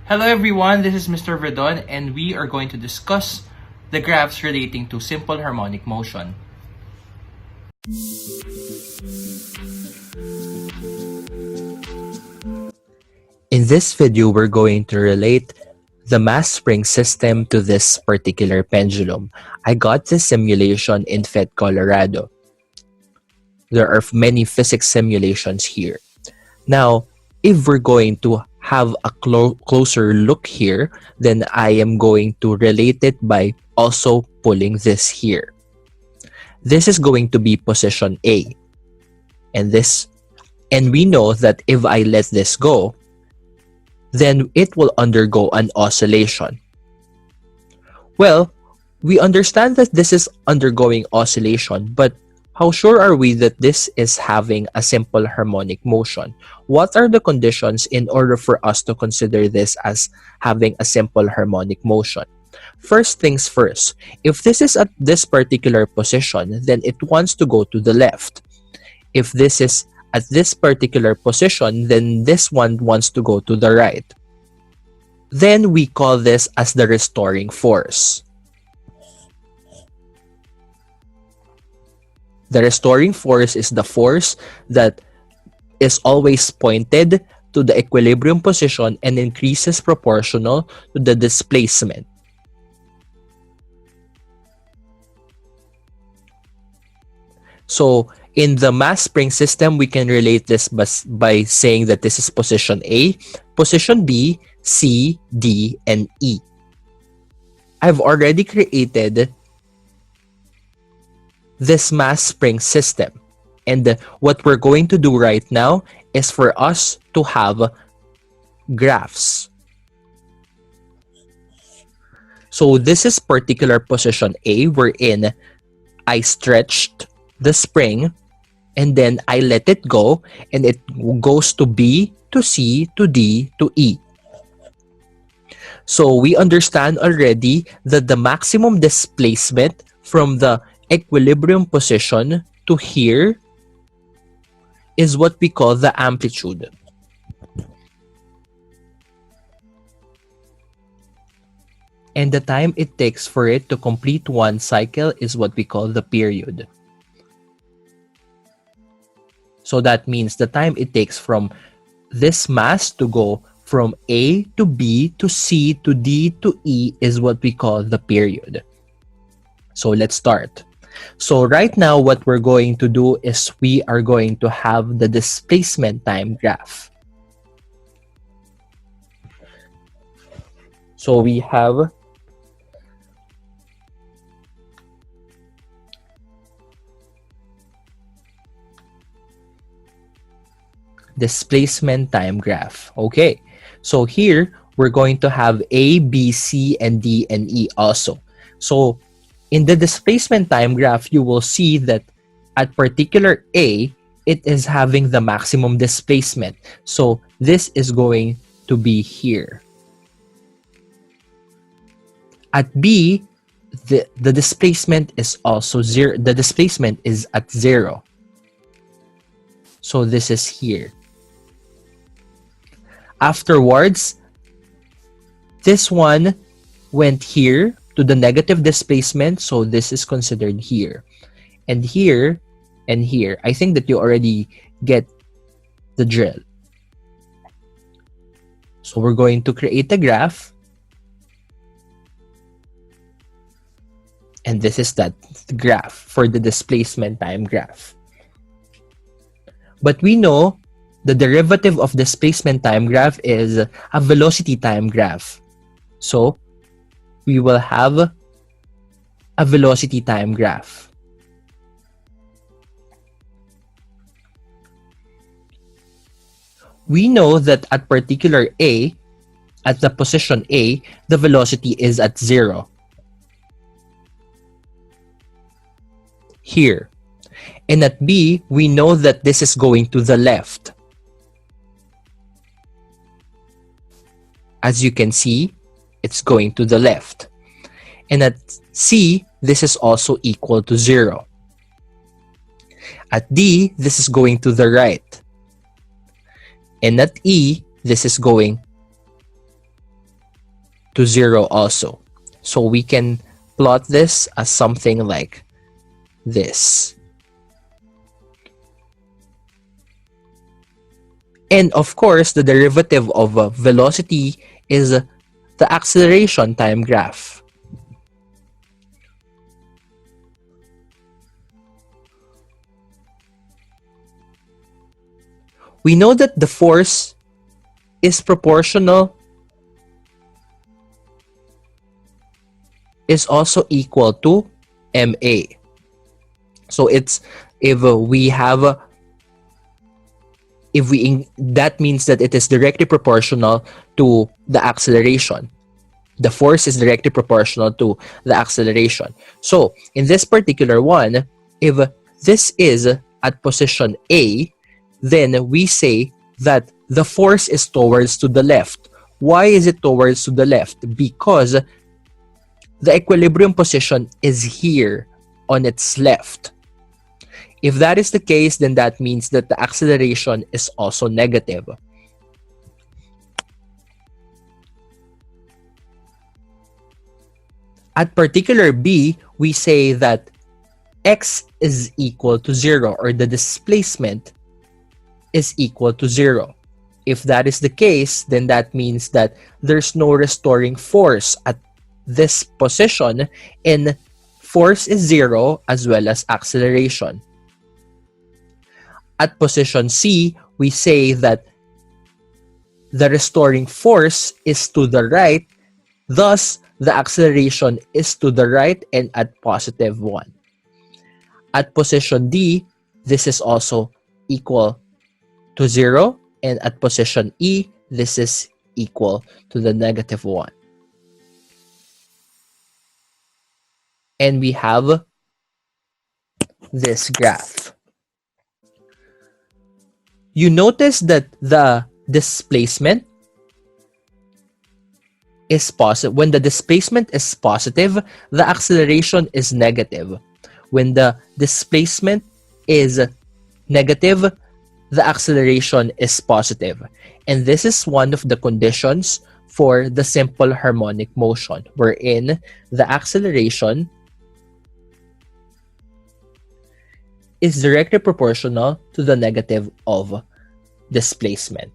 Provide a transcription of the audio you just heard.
Hello everyone, this is Mr. Verdon and we are going to discuss the graphs relating to simple harmonic motion. In this video, we're going to relate the mass spring system to this particular pendulum. I got this simulation in FED, Colorado. There are many physics simulations here. Now, if we're going to have a closer look here, then I am going to relate it by also pulling this here. This is going to be position A. And we know that if I let this go, then it will undergo an oscillation. Well, we understand that this is undergoing oscillation, but how sure are we that this is having a simple harmonic motion? What are the conditions in order for us to consider this as having a simple harmonic motion? First things first, if this is at this particular position, then it wants to go to the left. If this is at this particular position, then this one wants to go to the right. Then we call this as the restoring force. The restoring force is the force that is always pointed to the equilibrium position and increases proportional to the displacement. So, in the mass spring system, we can relate this by saying that this is position A, position B, C, D, and E. I've already created this mass spring system. And what we're going to do right now is for us to have graphs. So this is particular position A, wherein I stretched the spring and then I let it go, and it goes to B, to C, to D, to E. So we understand already that the maximum displacement from the equilibrium position to here is what we call the amplitude. And the time it takes for it to complete one cycle is what we call the period. So that means the time it takes from this mass to go from A to B to C to D to E is what we call the period. So let's start. So right now what we're going to do is we are going to have the displacement time graph. So we have displacement time graph. Okay, so here we're going to have A, B, C, and D, and E also. So in the displacement time graph, you will see that at particular A, it is having the maximum displacement. So this is going to be here. At B, the displacement is also zero. The displacement is at 0. So this is here. Afterwards, this one went here to the negative displacement, so this is considered here. And here, and here. I think that you already get the drill. So we're going to create a graph. And this is that graph for the displacement time graph. But we know the derivative of displacement time graph is a velocity time graph. So we will have a velocity time graph. We know that at particular A, at the position A, the velocity is at 0. Here. And at B, we know that this is going to the left. As you can see, it's going to the left. And at C, this is also equal to 0. At D, this is going to the right. And at E, this is going to 0 also. So we can plot this as something like this. And of course, the derivative of velocity is the acceleration time graph. We know that the force is proportional, is also equal to ma. So it's that means that it is directly proportional to the acceleration. The force is directly proportional to the acceleration. So in this particular one, if this is at position A, then we say that the force is towards to the left. Why is it towards to the left? Because the equilibrium position is here on its left. If that is the case, then that means that the acceleration is also negative. At particular B, we say that x is equal to 0, or the displacement is equal to 0. If that is the case, then that means that there's no restoring force at this position, and force is 0 as well as acceleration. At position C, we say that the restoring force is to the right, thus the acceleration is to the right and at positive 1. At position D, this is also equal to 0, and at position E, this is equal to the negative 1. And we have this graph. You notice that the displacement is positive. When the displacement is positive, the acceleration is negative. When the displacement is negative, the acceleration is positive. And this is one of the conditions for the simple harmonic motion, wherein the acceleration is directly proportional to the negative of displacement.